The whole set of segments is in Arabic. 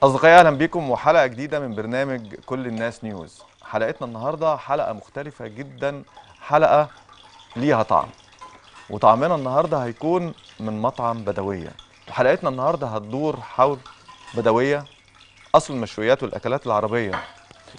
أصدقائي أهلا بكم وحلقة جديدة من برنامج كل الناس نيوز. حلقتنا النهاردة حلقة مختلفة جدا، حلقة ليها طعم، وطعمنا النهاردة هيكون من مطعم بدوية. وحلقتنا النهاردة هتدور حول بدوية، أصل المشويات والأكلات العربية.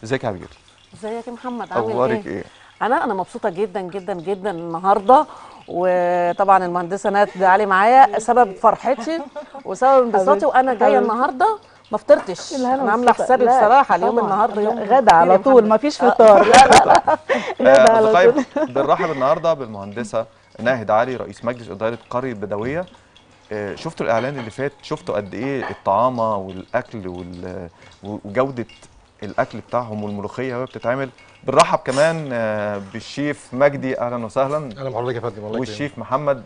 ازيك يا عبير؟ ازيك يا محمد، عامل أخبارك ايه؟ إيه؟ انا مبسوطه جدا جدا جدا النهارده، وطبعا المهندسه نات علي معايا سبب فرحتي وسبب انبساطي، وانا جايه النهارده ما فطرتش. انا عامله حسابي بصراحه اليوم النهارده يوم غدا على كبير يا طول، محمد. ما فيش فطار. لا لا لا غدا على أصدقائي طول. بنرحب النهاردة بالمهندسة ناهد علي، رئيس مجلس إدارة قرية بدوية. شفتوا الإعلان اللي فات، شفتوا قد إيه الطعامة والأكل وجودة الأكل بتاعهم والملوخية وهي بتتعمل. بنرحب كمان بالشيف مجدي، أهلا وسهلا. اهلا بحضرتك يا فندم، والله والشيف محمد.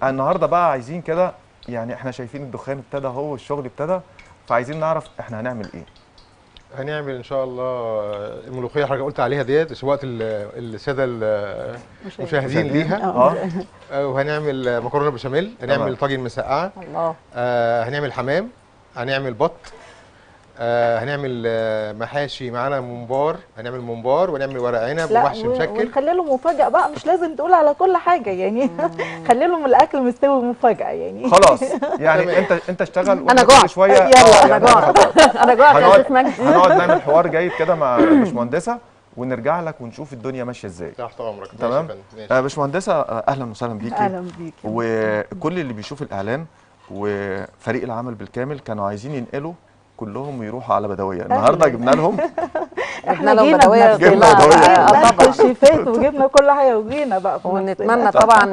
النهارده بقى عايزين كده، يعني احنا شايفين الدخان ابتدى اهو والشغل ابتدى، فعايزين نعرف احنا هنعمل ايه. هنعمل ان شاء الله الملوخيه اللي حضرتك قلت عليها ديت وقت الساده المشاهدين ليها. وهنعمل مكرونه بشاميل، هنعمل طاجن مسقعه، الله. هنعمل حمام، هنعمل بط، هنعمل محاشي معانا ممبار، هنعمل ممبار ونعمل ورق عنب ومحشي مشكل. ونخلي له مفاجاه بقى، مش لازم تقول على كل حاجه يعني. خلي لهم الاكل مستوي مفاجاه يعني. خلاص يعني انت اشتغل أنا كل جوعت. شويه. يلا انا جوعت انا جوعت يا شيف مجدي. هنقعد نعمل حوار جيد كده مع باشمهندسه ونرجع لك ونشوف الدنيا ماشيه ازاي. تحت امرك. تمام. ماشي. باشمهندسه اهلا وسهلا بيكي. اهلا بيك. وكل اللي بيشوف الاعلان وفريق العمل بالكامل كانوا عايزين ينقلوا كلهم ويروحوا على بدويه. النهارده جبنا لهم احنا لهم بدويه، جبنا بدويه طبعا الشيفات وجبنا كل حاجه وجينا بقى. ونتمنى طبعا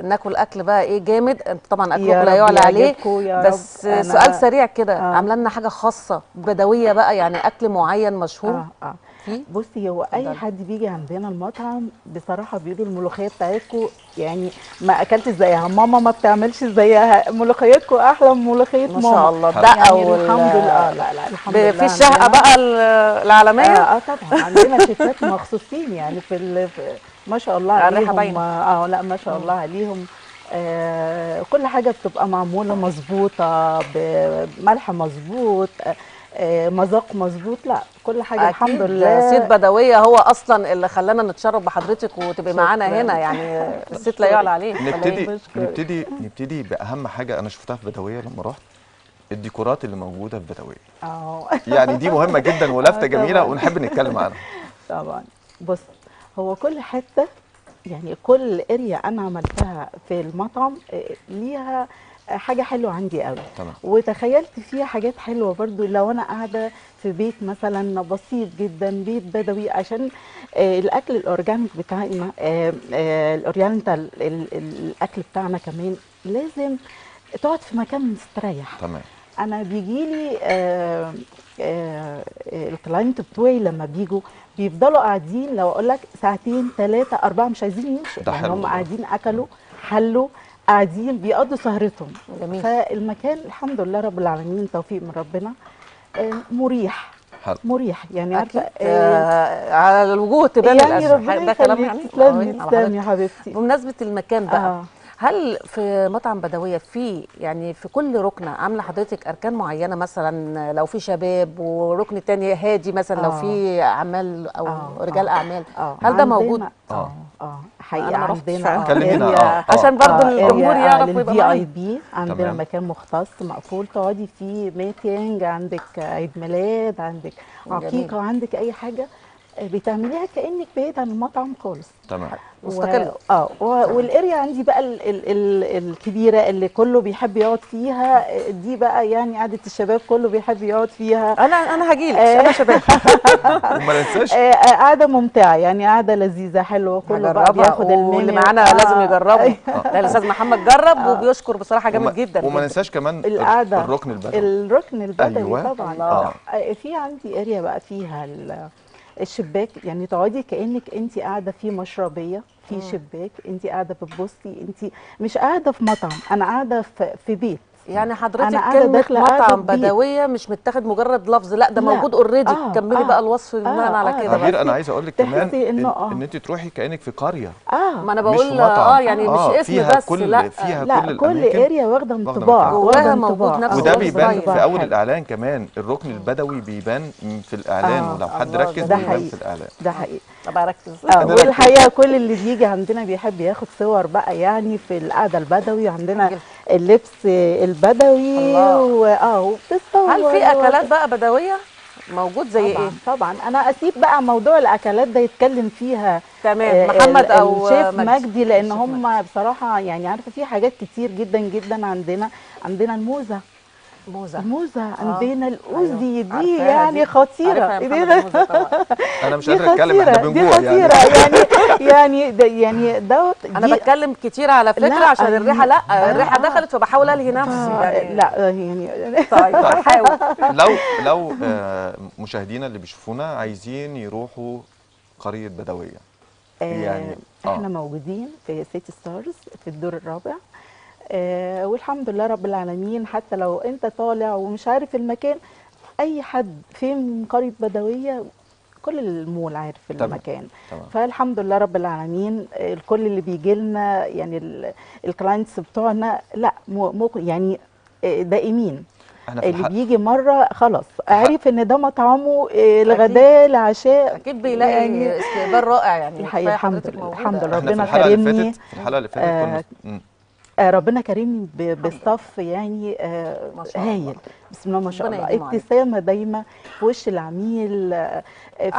ناكل اكل بقى ايه جامد. انت طبعا اكلكم لا يعلى عليه، بس سؤال سريع كده، عامله لنا حاجه خاصه بدويه بقى، يعني اكل معين مشهور؟ بصي، هو اي حد بيجي عندنا المطعم بصراحه بيقولوا الملوخيه بتاعتكم يعني ما اكلتش زيها، ماما ما بتعملش زيها، ملوخيتكم احلى من ملوخيه ماما ما شاء الله. ده يعني الحمد لله. لا الحمد لله. في الشهقه بقى العالميه. طبعا عندنا شيفات مخصوصين يعني ما شاء الله عليهم. لا ما شاء الله عليهم. كل حاجه بتبقى معموله مظبوطه، بملح مظبوط، مذاق مظبوط. لا كل حاجه الحمد لله. سيد بدويه هو اصلا اللي خلانا نتشرف بحضرتك وتبقي معانا هنا، يعني الست لا يعلى عليه. نبتدي باهم حاجه انا شفتها في بدويه لما رحت، الديكورات اللي موجوده في بدويه. يعني دي مهمه جدا ولفته جميله ونحب نتكلم عنها. طبعا. بص، هو كل حته يعني كل اريا انا عملتها في المطعم ليها حاجه حلوه عندي قوي. تمام. وتخيلت فيها حاجات حلوه برضو لو انا قاعده في بيت مثلا بسيط جدا، بيت بدوي، عشان الاكل الاورجانيك بتاعنا، الاورينتال، الاكل بتاعنا كمان لازم تقعد في مكان مستريح. تمام. انا بيجيلي الكلاينت بتوعي لما بيجوا بيفضلوا قاعدين، لو اقول لك ساعتين 3 4 مش عايزين يمشوا، يعني هم قاعدين اكلوا حلوا قاعدين بيقضوا سهرتهم. جميل. فالمكان الحمد لله رب العالمين توفيق من ربنا، مريح. حلو. مريح يعني، عارفه على الوجوه تبان يعني ربنا ده كلام يعني. تسلمي يا حبيبتي. بمناسبه المكان بقى، هل في مطعم بدويه يعني في كل ركنه عامله حضرتك اركان معينه، مثلا لو في شباب وركن تاني هادي، مثلا لو في اعمال او رجال اعمال، هل ده موجود؟ حقيقه عندنا كلمينا عشان برضو الجمهور يعرف ويبقى معانا. في اي بي عندنا مكان مختص مقفول تقعدي فيه، ميتنج، عندك عيد ميلاد، عندك عقيقه، عندك اي حاجه بتعمليها كانك بعيد عن المطعم خالص. تمام. مستقل. والاريا عندي بقى الكبيره اللي كله بيحب يقعد فيها، دي بقى يعني قعده الشباب كله بيحب يقعد فيها. انا هجيلك انا شباب. وما ننساش قعده ممتعه يعني، قعده لذيذه حلوه، كله بقى بياخد واللي معانا لازم يجربوا. لا الاستاذ محمد جرب وبيشكر بصراحه جامد جدا. وما ننساش كمان القعده، الركن البدوي. الركن البدوي. أيوة. طبعا. في عندي اريا بقى فيها الشباك، يعني تقعدي كانك انت قاعده في مشربيه في شباك، انت قاعده بتبصي، انت مش قاعده في مطعم، انا قاعده في بيت. يعني حضرتك كلمة مطعم بدوية مش متاخد مجرد لفظ، لا ده موجود اوريدي. كملي بقى الوصف بناء على كده. غير انا عايز اقول لك كمان ان انت تروحي كانك في قريه. ما انا بقول يعني مش اسم بس، لا فيها كل اريا واخده انطباع، جواها موجود نفس وده بيبان في اول الاعلان كمان. الركن البدوي بيبان في الاعلان، ولو حد ركز بيبان في الاعلان. ده حقيقي. طب اركز. والحقيقه كل اللي بيجي عندنا بيحب ياخد صور بقى يعني في القعده البدوي، عندنا اللبس البدوي وبتتصور. هل في اكلات بقى بدويه موجود زي طبعًا ايه؟ طبعا انا اسيب بقى موضوع الاكلات ده يتكلم فيها تمام محمد او الشيف مجدي، لان هم بصراحه يعني عارفه في حاجات كتير جدا جدا. عندنا الموزه، عندنا الأوزي دي يعني خطيرة. أنا مش قادرة أتكلم، إحنا بنجوع يعني دوت. أنا بتكلم كتير على فكرة عشان الريحة، لا الريحة دخلت فبحاول ألهي نفسي يعني. لا يعني طيب بحاول. لو مشاهدينا اللي بيشوفونا عايزين يروحوا قرية بدوية يعني احنا موجودين في سيتي ستارز في الدور الرابع. والحمد لله رب العالمين. حتى لو انت طالع ومش عارف المكان، اي حد فين قرية بدوية كل المول عارف المكان. فالحمد لله رب العالمين. الكل اللي بيجي لنا يعني الكلاينتس بتوعنا لا يعني دائمين. اللي بيجي مره خلاص عارف ان ده مطعمه الغداء العشاء، اكيد بيلاقي يعني استقبال رائع يعني. الحقيقه الحمد لله ربنا كرمني. في الحلقه اللي فاتت كنا ربنا كرمني بستاف يعني هايل بسم الله ما شاء الله. ابتسامه دايما في وش العميل.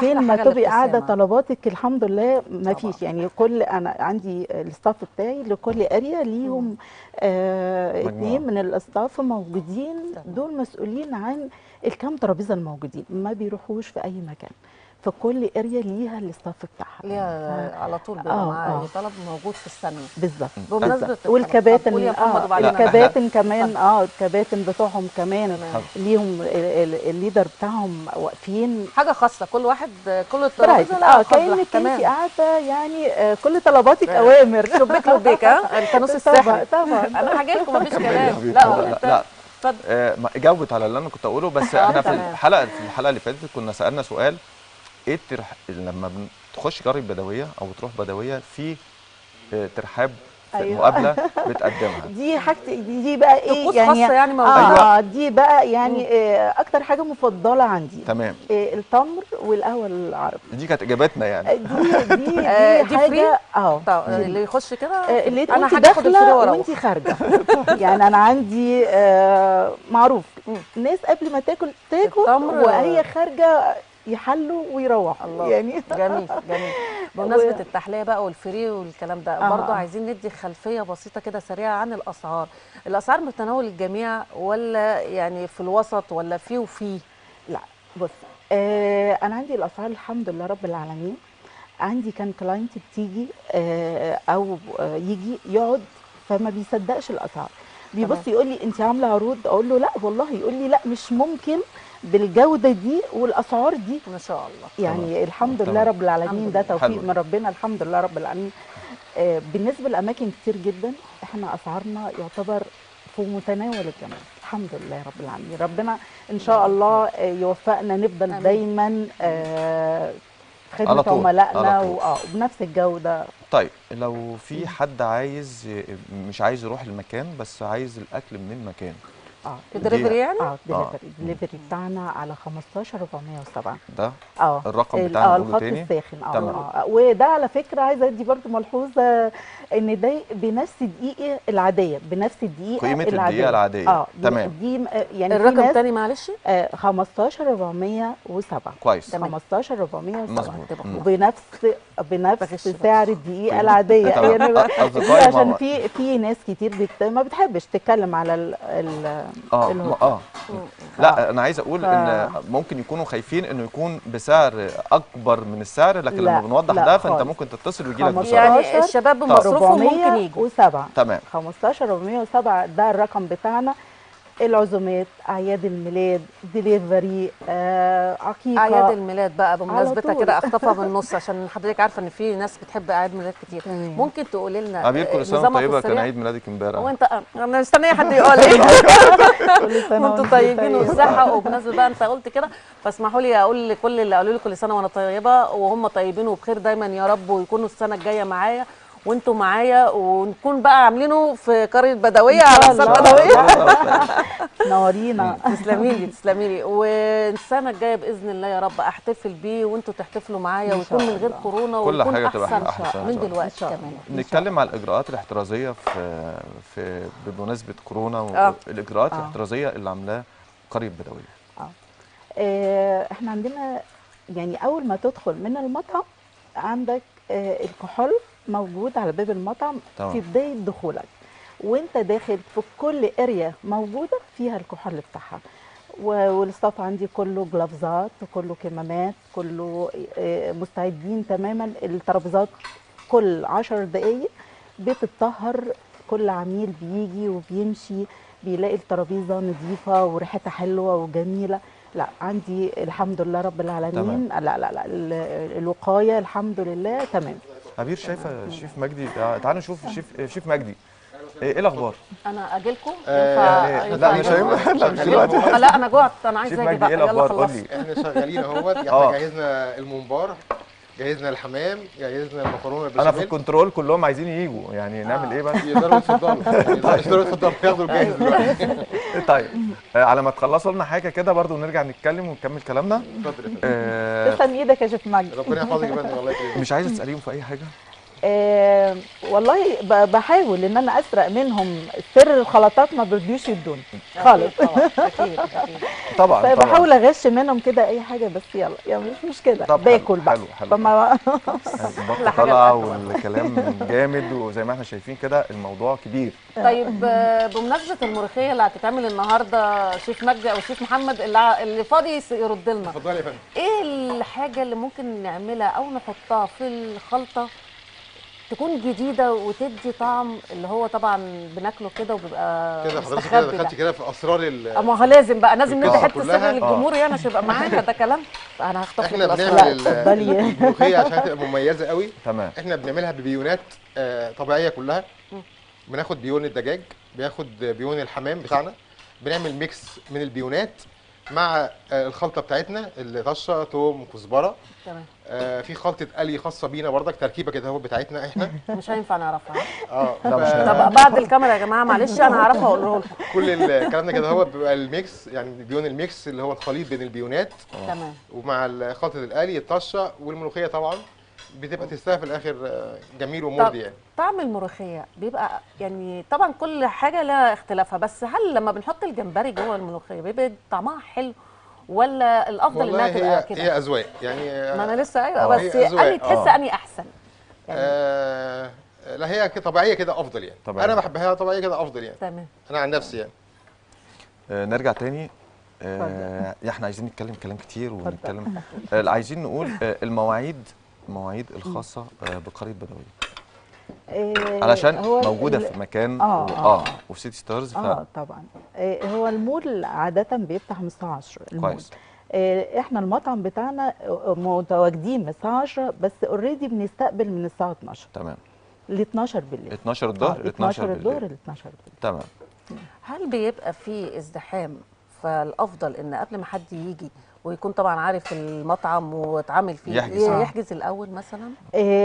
فين ما تبقي قاعده طلباتك الحمد لله ما فيش يعني. انا عندي الستاف بتاعي لكل اريا ليهم 2 من الاستاف موجودين. دول مسؤولين عن الكام ترابيزه الموجودين، ما بيروحوش في اي مكان. فكل اريا ليها الاستاف بتاعها، ليها على طول بيبقى معاها طلب موجود في الثانيه. بالظبط. بمناسبه والكباتن الكباتن كمان الكباتن بتوعهم كمان ليهم الليدر بتاعهم واقفين حاجه خاصه. كل واحد كل الترابيزه كانك انت قاعده يعني كل طلباتك اوامر. شبيك لبيك الفانوس السحري. طبعا انا هاجي لكم مفيش كلام. لا جاوبت على اللي انا كنت اقوله. بس احنا في الحلقه اللي فاتت كنا سالنا سؤال: ايه لما بتخش قرية بدوية او تروح بدوية في ترحاب مقابله بتقدمها؟ دي حاجتي دي بقى ايه يعني موجودة. دي بقى يعني اكتر حاجه مفضله عندي. تمام. التمر والقهوه العربي. دي كانت اجابتنا يعني. دي حاجه اللي يخش كده اللي انا داخله وانت خارجه. يعني انا عندي معروف الناس قبل ما تاكل وهي خارجه يحلوا ويروحوا. الله يعني جميل. بمناسبه التحليه بقى والفري والكلام ده برضه عايزين ندي خلفيه بسيطه كده سريعه عن الاسعار متناول الجميع ولا يعني في الوسط ولا في وفي؟ لا بص انا عندي الاسعار الحمد لله رب العالمين. عندي كان كلاينت بتيجي او يجي يقعد فما بيصدقش الاسعار، بيبص يقول لي انت عامله عروض، اقول له لا والله، يقول لي لا مش ممكن بالجوده دي والاسعار دي. ما شاء الله يعني الحمد لله رب العالمين. ده توفيق من ربنا الحمد لله رب العالمين. بالنسبه لاماكن كتير جدا احنا اسعارنا يعتبر في متناول الجميع الحمد لله رب العالمين. ربنا ان شاء الله يوفقنا نفضل دايما خدمه عملائنا وبنفس الجوده. طيب لو في حد مش عايز يروح المكان بس عايز الاكل من المكان، دليفري يعني؟ دليفري بتاعنا على 15407. ده الرقم بتاعنا الخط الساخن. وده على فكره عايزه ادي برضو ملحوظه ان ده بنفس الدقيقه العاديه، بنفس الدقيقه قيمه الدقيقه العاديه. تمام. دي يعني الرقم الثاني معلش 15407. كويس. 15407 وبنفس سعر الدقيقه العاديه. يعني عشان في ناس كتير ما بتحبش تتكلم على لا انا عايز اقول ان ممكن يكونوا خايفين انه يكون بسعر اكبر من السعر، لكن لما بنوضح ده فانت ممكن تتصل ويجي لك بسرعه. يعني الشباب بمصروفهم ممكن يجوا. و7 تمام. 15407 ده الرقم بتاعنا. العزومات، اعياد الميلاد، ديليفري، عقيقه. اعياد الميلاد بقى بمناسبتها طول. كده اخطفها من النص عشان حضرتك عارفه ان في ناس بتحب اعياد ميلاد كتير. ممكن تقولي لنا عبير كل سنه وانت طيبه، كان عيد ميلادك امبارح. وانت انا مستنيه حد يقول لي كل سنه وانتم طيبين والصحه. وبمناسبه بقى انت قلت كده، فاسمحوا لي اقول لكل اللي قالوا لي كل سنه وانا طيبه وهم طيبين وبخير دايما يا رب، ويكونوا السنه الجايه معايا وانتوا معايا، ونكون بقى عاملينه في قريه بدويه على حساب بدويه. نورينا. تسلمي لي تسلمي لي. والسنه الجايه باذن الله يا رب احتفل بيه وانتوا تحتفلوا معايا، ويكون من غير كورونا كل ويكون حاجه تبقى احسن من دلوقتي كمان. نتكلم على الاجراءات الاحترازيه في بمناسبه كورونا والاجراءات الاحترازيه اللي عاملاها قريه بدويه. احنا عندنا يعني اول ما تدخل من المطعم عندك الكحول موجود على باب المطعم في بدايه دخولك، وانت داخل في كل اريا موجوده فيها الكحول بتاعها. والستاف عندي كله جلافزات، كله كمامات، كله مستعدين تماما. الترابيزات كل 10 دقائق بتتطهر، كل عميل بيجي وبيمشي بيلاقي الترابيزه نظيفه وريحتها حلوه وجميله. لا عندي الحمد لله رب العالمين. تمام. لا الوقايه الحمد لله تمام. عبير شايفه شيف مجدي، تعالوا نشوف شيف مجدي ايه الاخبار؟ انا اجي لكم لا مش هينفع. لا مش دلوقتي. لا انا جوعت، انا عايزه اجي بقى. يلا خلصي. احنا شغالين اهوت. احنا جهزنا الممبار، جهزنا الحمام، جهزنا المكرونه بالبشاميل. انا في الكنترول كلهم عايزين يجوا، يعني نعمل ايه بقى؟ يقدروا يتفضلوا ياخدوا الجاهز دلوقتي. طيب على ما تخلصوا لنا حاجه كده برضو نرجع نتكلم ونكمل كلامنا. اتفضل. تسلم ايدك يا شيف مجدي. ربنا يحفظك يا فندم. والله يكرمك. مش عايزه تساليهم في اي حاجه؟ والله بحاول ان انا اسرق منهم سر الخلطات، ما بيرضيوش يدوني خالص. اكيد طبعا. طيب بحاول اغش منهم كده اي حاجه، بس يلا يعني مش مشكله. باكل بقى. حلو. البطه طالعه والكلام جامد، وزي ما احنا شايفين كده الموضوع كبير. طيب بمناسبه الملوخيه اللي هتتعمل النهارده، شيف مجدي او شيف محمد اللي فاضي يرد لنا. اتفضلي يا فندم. ايه الحاجه اللي ممكن نعملها او نحطها في الخلطه تكون جديده وتدي طعم اللي هو طبعا بناكله كده وبيبقى كده حضرتك كده دخلتي كده في اسرار ما هو لازم ندي حته سر للجمهور يعني عشان يبقى معانا ده كلام. انا هخطف احنا بنعمل الملوخيه عشان تبقى مميزه قوي. تمام. احنا بنعملها ببيونات طبيعيه كلها. بناخد بيون الدجاج، بياخد بيون الحمام بتاعنا، بنعمل ميكس من البيونات مع الخلطه بتاعتنا اللي طشه توم كزبره. تمام. في خلطه قلي خاصه بينا بردك، تركيبه كده اهو بتاعتنا احنا. مش هينفع نعرفها. لا مش هينفع. طب بعد الكاميرا يا جماعه معلش انا هعرفها اقوله لكم. كل الكلام ده كده هو بيبقى الميكس، يعني بيون الميكس اللي هو الخليط بين البيونات. تمام. ومع خلطه القلي الطشه والملوخيه طبعا بتبقى تستاهل في الاخر جميل ومرضي يعني. طعم الملوخيه بيبقى يعني طبعا كل حاجه لها اختلافها، بس هل لما بنحط الجمبري جوه الملوخيه بيبقى طعمها حلو ولا الافضل انها تبقى كده؟ هي اذواق يعني. ما انا لسه ايوه بس اني تحس اني احسن يعني. لا هي طبيعيه كده افضل يعني. طبيعي. انا بحبها طبيعيه كده افضل يعني. تمام. انا عن نفسي يعني. نرجع تاني. احنا عايزين نتكلم كلام كتير ونتكلم. عايزين نقول المواعيد الخاصه بقريه بدويه. علشان موجوده في مكان وفي سيتي ستارز. طبعا. هو المول عاده بيفتح من الساعه 10 المول. كويس. احنا المطعم بتاعنا متواجدين من الساعه 10 بس اوريدي بنستقبل من الساعه 12. تمام. ل 12 بالليل. 12 الظهر 12 الظهر ل 12 بالليل. تمام. هل بيبقى في ازدحام؟ فالافضل ان قبل ما حد يجي ويكون طبعا عارف المطعم واتعامل فيه يحجز الاول مثلا؟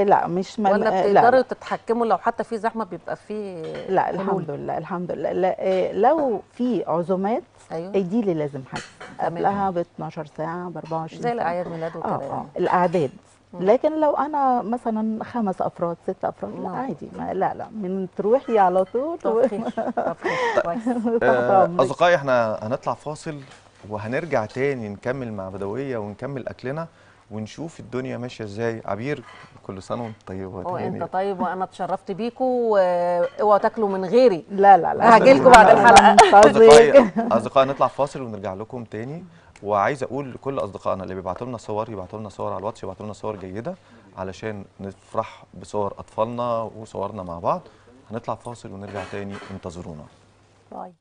لا مش ولا بتقدروا تتحكموا لو حتى في زحمه بيبقى في لا الحمد لله الحمد لله. لا لو في عزومات دي اللي لازم حجز قبلها ب 12 ساعه ب 24 زي الاعياد ميلاد وكده يعني. الاعداد. لكن لو انا مثلا 5 افراد 6 افراد لا عادي. لا من تروحي على طول. طب كويس. اصدقائي احنا هنطلع فاصل وهنرجع تاني نكمل مع بدويه ونكمل اكلنا ونشوف الدنيا ماشيه ازاي. عبير كل سنه وانت طيبه. وانت طيب وانا اتشرفت بيكوا، واوعوا تاكلوا من غيري. لا هاجي لكم بعد الحلقه. اصدقائي نطلع فاصل ونرجع لكم تاني. وعايز اقول لكل اصدقائنا اللي بيبعتوا لنا صور يبعتوا لنا صور على الواتس، يبعتوا لنا صور جيده علشان نفرح بصور اطفالنا وصورنا مع بعض. هنطلع فاصل ونرجع تاني، انتظرونا. باي.